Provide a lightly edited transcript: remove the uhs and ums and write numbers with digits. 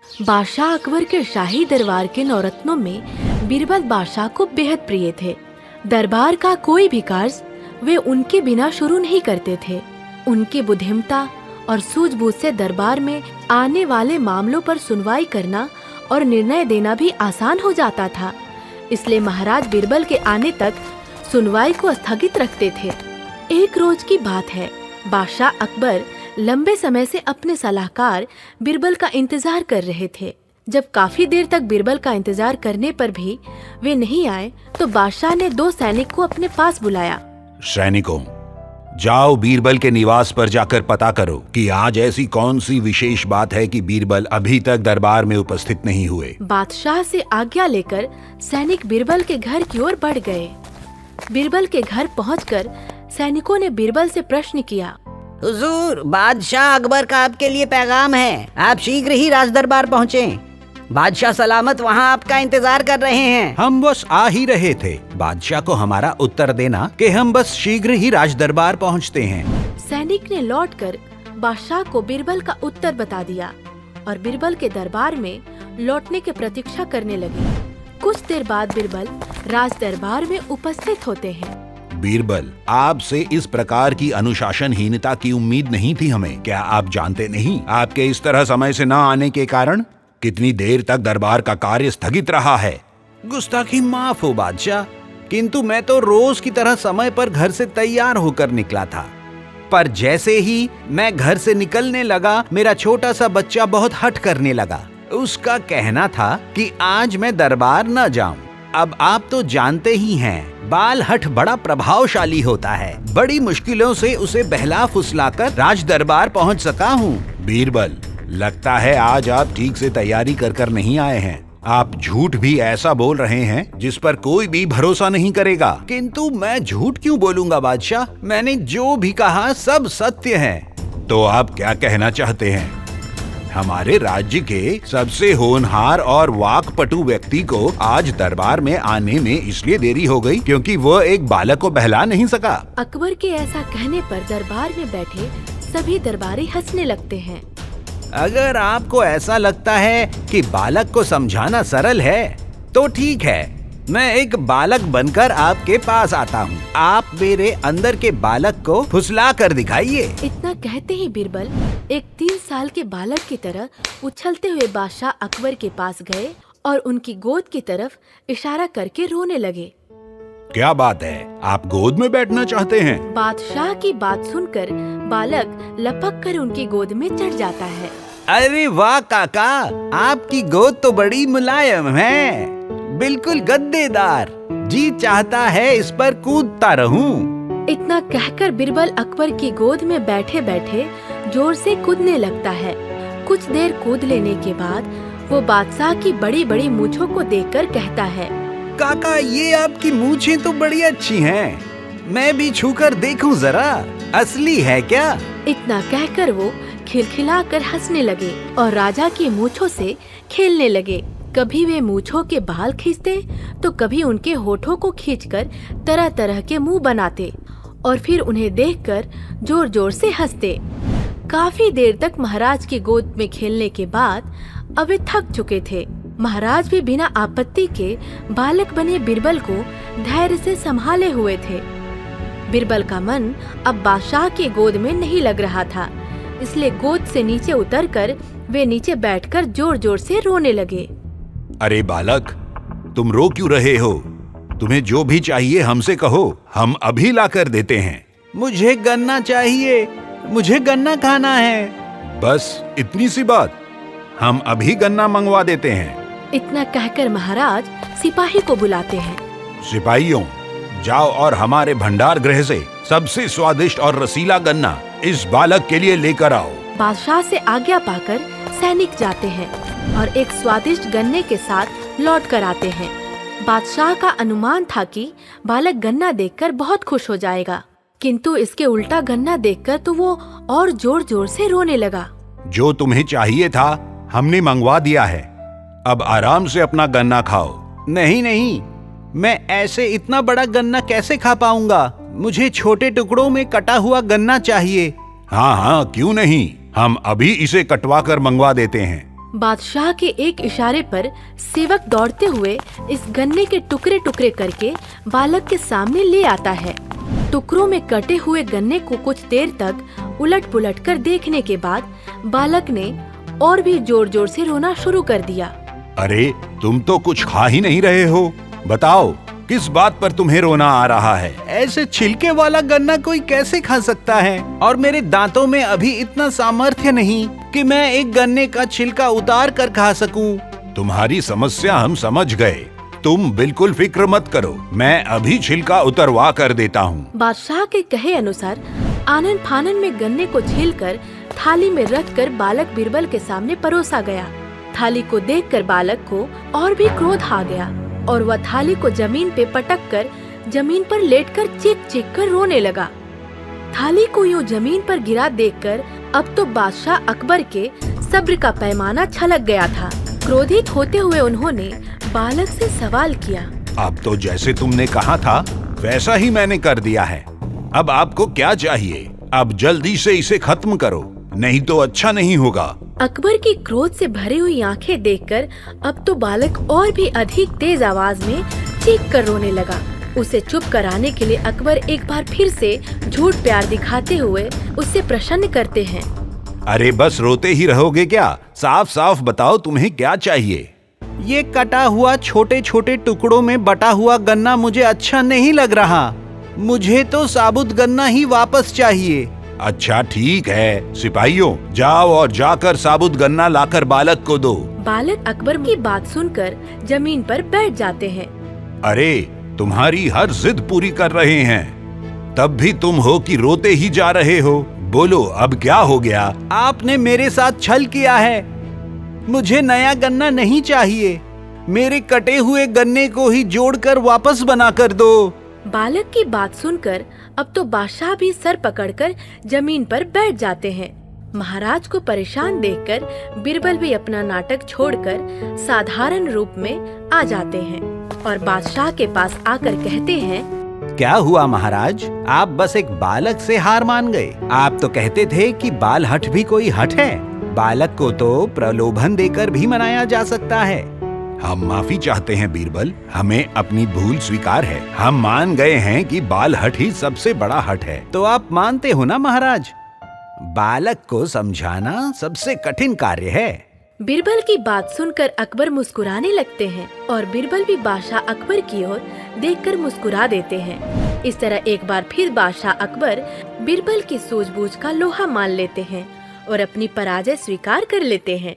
बादशाह अकबर के शाही दरबार के नौरत्नों में बीरबल बादशाह को बेहद प्रिय थे। दरबार का कोई भी कार्य वे उनके बिना शुरू नहीं करते थे। उनकी बुद्धिमत्ता और सूझबूझ से दरबार में आने वाले मामलों पर सुनवाई करना और निर्णय देना भी आसान हो जाता था। इसलिए महाराज बीरबल के आने तक सुनवाई को स्थगित रखते थे। एक रोज की बात है, बादशाह अकबर लंबे समय से अपने सलाहकार बीरबल का इंतजार कर रहे थे। जब काफी देर तक बीरबल का इंतजार करने पर भी वे नहीं आए, तो बादशाह ने 2 सैनिक को अपने पास बुलाया। सैनिकों, जाओ बीरबल के निवास पर जाकर पता करो कि आज ऐसी कौन सी विशेष बात है कि बीरबल अभी तक दरबार में उपस्थित नहीं हुए। बादशाह से आज्ञा लेकर सैनिक बीरबल के घर की ओर बढ़ गए। बीरबल के घर पहुंचकर सैनिकों ने बीरबल से प्रश्न किया। हुजूर, बादशाह अकबर का आपके लिए पैगाम है। आप शीघ्र ही राज दरबार पहुँचे। बादशाह सलामत वहाँ आपका इंतजार कर रहे हैं। हम बस आ ही रहे थे। बादशाह को हमारा उत्तर देना कि हम बस शीघ्र ही राज दरबार पहुँचते हैं। सैनिक ने लौटकर बादशाह को बीरबल का उत्तर बता दिया और बीरबल के दरबार में लौटने की प्रतीक्षा करने लगे। कुछ देर बाद बीरबल राज दरबार में उपस्थित होते हैं। बीरबल, आपसे इस प्रकार की अनुशासनहीनता की उम्मीद नहीं थी हमें। क्या आप जानते नहीं आपके इस तरह समय से न आने के कारण कितनी देर तक दरबार का कार्य स्थगित रहा है? गुस्ताखी माफ हो बादशाह, किंतु मैं तो रोज की तरह समय पर घर से तैयार होकर निकला था। पर जैसे ही मैं घर से निकलने लगा, मेरा छोटा सा बच्चा बहुत हठ करने लगा। उसका कहना था कि आज मैं दरबार न जाऊं। अब आप तो जानते ही हैं, बाल हठ बड़ा प्रभावशाली होता है। बड़ी मुश्किलों से उसे बहला फुसलाकर राज दरबार पहुंच सका हूँ। बीरबल, लगता है आज आप ठीक से तैयारी कर नहीं आए हैं। आप झूठ भी ऐसा बोल रहे हैं जिस पर कोई भी भरोसा नहीं करेगा। किंतु मैं झूठ क्यों बोलूंगा बादशाह? मैंने जो भी कहा सब सत्य है। तो आप क्या कहना चाहते हैं? हमारे राज्य के सबसे होनहार और वाकपटु व्यक्ति को आज दरबार में आने में इसलिए देरी हो गई क्योंकि वो एक बालक को बहला नहीं सका। अकबर के ऐसा कहने पर दरबार में बैठे सभी दरबारी हंसने लगते हैं। अगर आपको ऐसा लगता है कि बालक को समझाना सरल है तो ठीक है, मैं एक बालक बनकर आपके पास आता हूँ। आप मेरे अंदर के बालक को फुसला कर दिखाइए। इतना कहते ही बीरबल एक 3 साल के बालक की तरह उछलते हुए बादशाह अकबर के पास गए और उनकी गोद की तरफ इशारा करके रोने लगे। क्या बात है, आप गोद में बैठना चाहते हैं? बादशाह की बात सुनकर बालक लपक कर उनकी गोद में चढ़ जाता है। अरे वाह काका, आपकी गोद तो बड़ी मुलायम है, बिल्कुल गद्देदार। जी चाहता है इस पर कूदता रहूं। इतना कहकर बीरबल अकबर की गोद में बैठे बैठे जोर से कूदने लगता है। कुछ देर कूद लेने के बाद वो बादशाह की बड़ी बड़ी मूंछों को देखकर कहता है। काका, ये आपकी मूंछें तो बड़ी अच्छी हैं। मैं भी छूकर देखूं जरा, असली है क्या? इतना कहकर वो खिलखिलाकर हंसने लगे और राजा की मूंछों से खेलने लगे। कभी वे मूंछों के बाल खींचते तो कभी उनके होठों को खींचकर तरह तरह के मुंह बनाते और फिर उन्हें देखकर जोर जोर से हंसते। काफी देर तक महाराज की गोद में खेलने के बाद अब वे थक चुके थे। महाराज भी बिना आपत्ति के बालक बने बीरबल को धैर्य से संभाले हुए थे। बीरबल का मन अब बादशाह की गोद में नहीं लग रहा था, इसलिए गोद से नीचे उतरकर वे नीचे बैठकर जोर जोर से रोने लगे। अरे बालक, तुम रो क्यों रहे हो? तुम्हें जो भी चाहिए हमसे कहो, हम अभी लाकर देते हैं। मुझे गन्ना चाहिए, मुझे गन्ना खाना है। बस इतनी सी बात, हम अभी गन्ना मंगवा देते हैं। इतना कहकर महाराज सिपाही को बुलाते हैं। सिपाहियों, जाओ और हमारे भंडार गृह से सबसे स्वादिष्ट और रसीला गन्ना इस बालक के लिए लेकर आओ। बादशाह से आज्ञा पाकर सैनिक जाते हैं और एक स्वादिष्ट गन्ने के साथ लौट कर आते हैं। बादशाह का अनुमान था कि बालक गन्ना देखकर बहुत खुश हो जाएगा, किंतु इसके उल्टा गन्ना देखकर तो वो और जोर जोर से रोने लगा। जो तुम्हें चाहिए था हमने मंगवा दिया है, अब आराम से अपना गन्ना खाओ। नहीं नहीं, मैं ऐसे इतना बड़ा गन्ना कैसे खा पाऊंगा? मुझे छोटे टुकड़ों में कटा हुआ गन्ना चाहिए। हाँ हाँ, क्यों नहीं, हम अभी इसे कटवा कर मंगवा देते हैं। बादशाह के एक इशारे पर सेवक दौड़ते हुए इस गन्ने के टुकड़े टुकड़े करके बालक के सामने ले आता है। टुकड़ों में कटे हुए गन्ने को कुछ देर तक उलट पुलट कर देखने के बाद बालक ने और भी जोर जोर से रोना शुरू कर दिया। अरे तुम तो कुछ खा ही नहीं रहे हो, बताओ किस बात पर तुम्हें रोना आ रहा है? ऐसे छिलके वाला गन्ना कोई कैसे खा सकता है? और मेरे दांतों में अभी इतना सामर्थ्य नहीं कि मैं एक गन्ने का छिलका उतार कर खा सकूं। तुम्हारी समस्या हम समझ गए, तुम बिल्कुल फिक्र मत करो, मैं अभी छिलका उतरवा कर देता हूँ। बादशाह के कहे अनुसार आनन फानन में गन्ने को छीलकर थाली में रखकर बालक बीरबल के सामने परोसा गया। थाली को देखकर बालक को और भी क्रोध आ गया और वह थाली को जमीन पे पटक कर जमीन पर लेटकर चीख चीख कर रोने लगा। थाली को यूं जमीन पर गिरा देखकर अब तो बादशाह अकबर के सब्र का पैमाना छलक गया था। क्रोधित होते हुए उन्होंने बालक से सवाल किया। अब तो जैसे तुमने कहा था वैसा ही मैंने कर दिया है, अब आपको क्या चाहिए? अब जल्दी से इसे खत्म करो, नहीं तो अच्छा नहीं होगा। अकबर की क्रोध से भरी हुई आंखें देखकर अब तो बालक और भी अधिक तेज आवाज में चीख कर रोने लगा। उसे चुप कराने के लिए अकबर एक बार फिर से झूठ प्यार दिखाते हुए उससे प्रसन्न करते हैं। अरे बस रोते ही रहोगे क्या? साफ साफ बताओ तुम्हें क्या चाहिए? ये कटा हुआ छोटे छोटे टुकड़ों में बटा हुआ गन्ना मुझे अच्छा नहीं लग रहा। मुझे तो साबुत गन्ना ही वापस चाहिए। अच्छा ठीक है, सिपाहियों जाओ और जाकर साबुत गन्ना लाकर बालक को दो। बालक अकबर की बात सुनकर जमीन पर बैठ जाते हैं। अरे तुम्हारी हर जिद पूरी कर रहे हैं, तब भी तुम हो कि रोते ही जा रहे हो। बोलो अब क्या हो गया? आपने मेरे साथ छल किया है। मुझे नया गन्ना नहीं चाहिए, मेरे कटे हुए गन्ने को ही जोड़कर वापस बना कर दो। बालक की बात सुनकर अब तो बादशाह भी सर पकड़कर जमीन पर बैठ जाते हैं। महाराज को परेशान देखकर बीरबल भी अपना नाटक छोड़कर साधारण रूप में आ जाते हैं और बादशाह के पास आकर कहते हैं, क्या हुआ महाराज? आप बस एक बालक से हार मान गए। आप तो कहते थे कि बाल हठ भी कोई हठ है। बालक को तो प्रलोभन देकर भी मनाया जा सकता है। हम माफी चाहते हैं बीरबल, हमें अपनी भूल स्वीकार है। हम मान गए हैं कि बाल हठ ही सबसे बड़ा हठ है। तो आप मानते हो ना महाराज? बालक को समझाना सबसे कठिन कार्य है। बीरबल की बात सुनकर अकबर मुस्कुराने लगते हैं और बीरबल भी बादशाह अकबर की ओर देखकर मुस्कुरा देते हैं। इस तरह एक बार फिर बादशाह अकबर बीरबल की सूझबूझ का लोहा मान लेते हैं और अपनी पराजय स्वीकार कर लेते हैं।